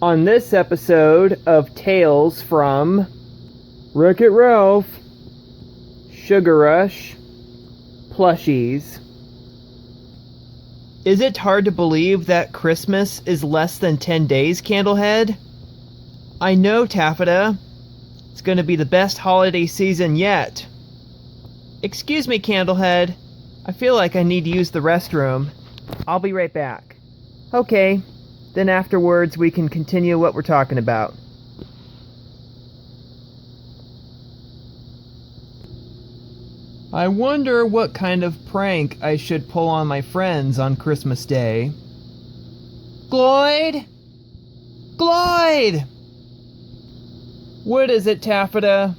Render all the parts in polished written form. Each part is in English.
On this episode of Tales from Wreck-It Ralph, Sugar Rush, Plushies. Is it hard to believe that Christmas is less than 10 days, Candlehead? I know, Taffeta. It's going to be the best holiday season yet. Excuse me, Candlehead. I feel like I need to use the restroom. I'll be right back. Okay, then afterwards we can continue what we're talking about. I wonder what kind of prank I should pull on my friends on Christmas Day. Gloyd? Gloyd! What is it, Taffeta?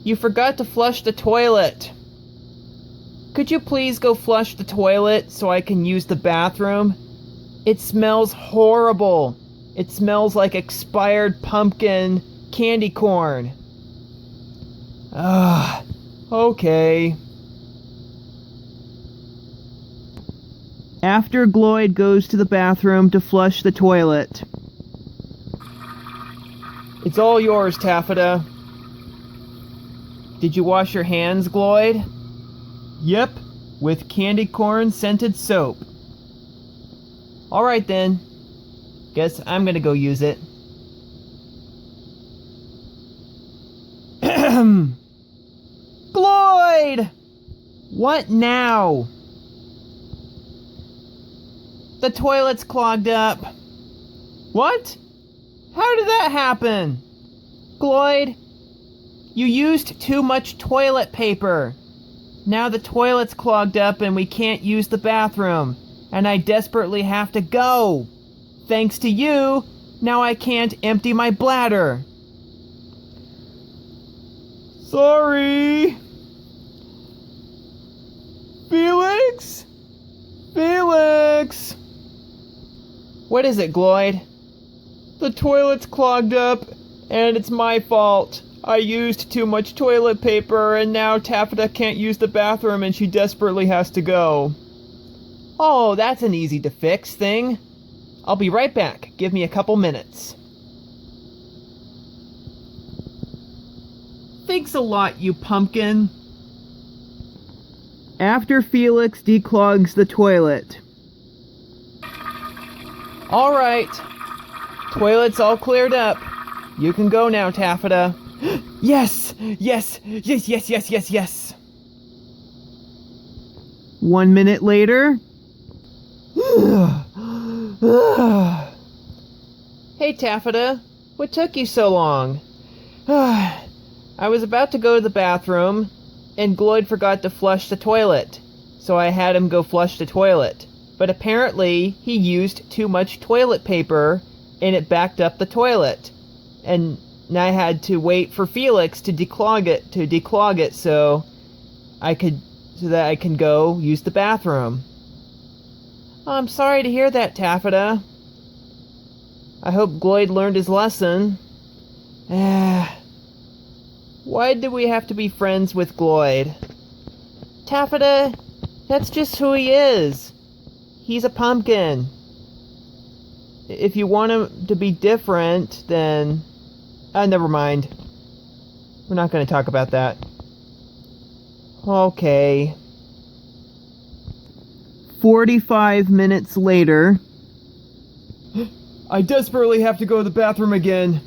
You forgot to flush the toilet. Could you please go flush the toilet so I can use the bathroom? It smells horrible. It smells like expired pumpkin candy corn. Okay. After Gloyd goes to the bathroom to flush the toilet. It's all yours, Taffeta. Did you wash your hands, Gloyd? Yep, with candy corn scented soap. Alright then. Guess I'm gonna go use it. Gloyd! What now? The toilet's clogged up. What? How did that happen? Gloyd, you used too much toilet paper. Now the toilet's clogged up and we can't use the bathroom. And I desperately have to go. Thanks to you, now I can't empty my bladder. Sorry. Felix? Felix! What is it, Gloyd? The toilet's clogged up, and it's my fault. I used too much toilet paper, and now Taffeta can't use the bathroom and she desperately has to go. Oh, that's an easy to fix thing. I'll be right back. Give me a couple minutes. Thanks a lot, you pumpkin. After Felix declogs the toilet. All right. Toilet's all cleared up. You can go now, Taffeta. Yes! Yes! Yes, yes, yes, yes, yes! 1 minute later. Hey, Taffeta. What took you so long? I was about to go to the bathroom, and Gloyd forgot to flush the toilet, so I had him go flush the toilet. But apparently, he used too much toilet paper, and it backed up the toilet. And I had to wait for Felix to declog it, so that I can go use the bathroom. I'm sorry to hear that, Taffeta. I hope Gloyd learned his lesson. Why did we have to be friends with Gloyd? Taffeta, that's just who he is. He's a pumpkin. If you want him to be different, then... never mind. We're not going to talk about that. Okay. 45 minutes later. I desperately have to go to the bathroom again.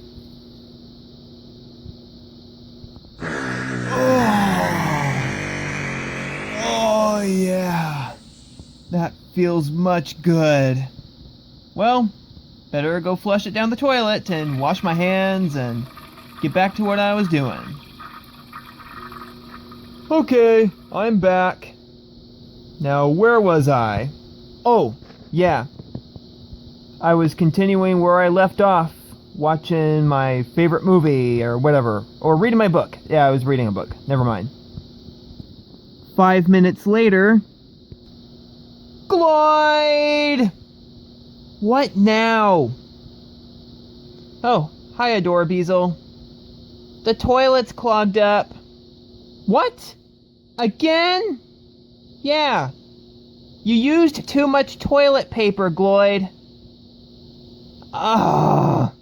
Oh yeah. That feels much good. Well, better go flush it down the toilet and wash my hands and get back to what I was doing. Okay, I'm back. Now, where was I? Oh, yeah. I was continuing where I left off, watching my favorite movie or whatever, or reading my book. Yeah, I was reading a book. Never mind. 5 minutes later. Gloyd! What now? Oh, hi, Adorabeezel. The toilet's clogged up. What? Again? Yeah. You used too much toilet paper, Gloyd. Ah,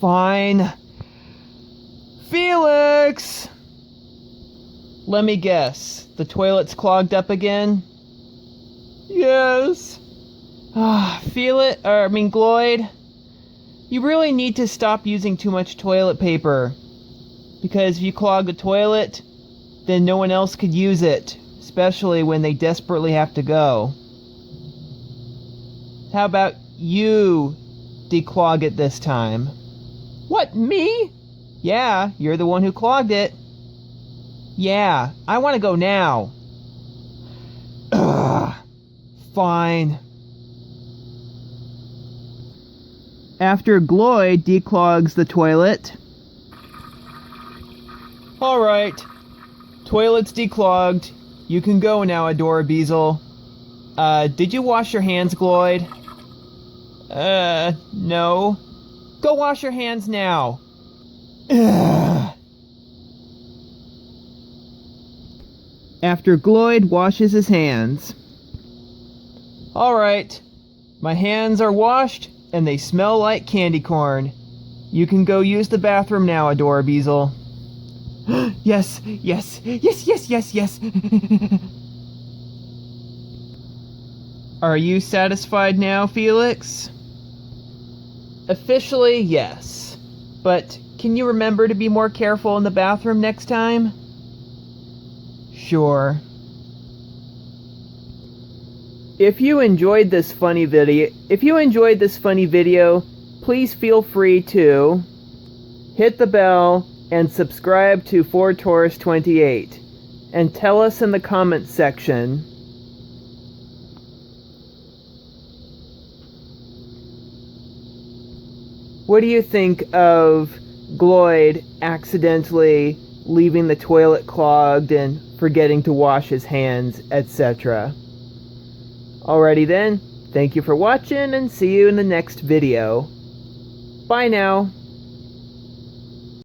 fine. Felix! Let me guess. The toilet's clogged up again? Yes. Gloyd, you really need to stop using too much toilet paper. Because if you clog the toilet, then no one else could use it, especially when they desperately have to go. How about you declog it this time? What, me? Yeah, you're the one who clogged it. Yeah, I want to go now. Ugh, fine. After Gloyd declogs the toilet. Alright. Toilet's declogged. You can go now, Adora Beazle. Did you wash your hands, Gloyd? No. Go wash your hands now. Ugh. After Gloyd washes his hands. Alright. My hands are washed, and they smell like candy corn. You can go use the bathroom now, Adora Beazle. Yes. Are you satisfied now, Felix? Officially, yes. But can you remember to be more careful in the bathroom next time? Sure. If you enjoyed this funny video, please feel free to hit the bell and subscribe to 4Taurus28 and tell us in the comments section what do you think of Gloyd accidentally leaving the toilet clogged and forgetting to wash his hands, etc. Alrighty then, thank you for watching and see you in the next video. Bye now.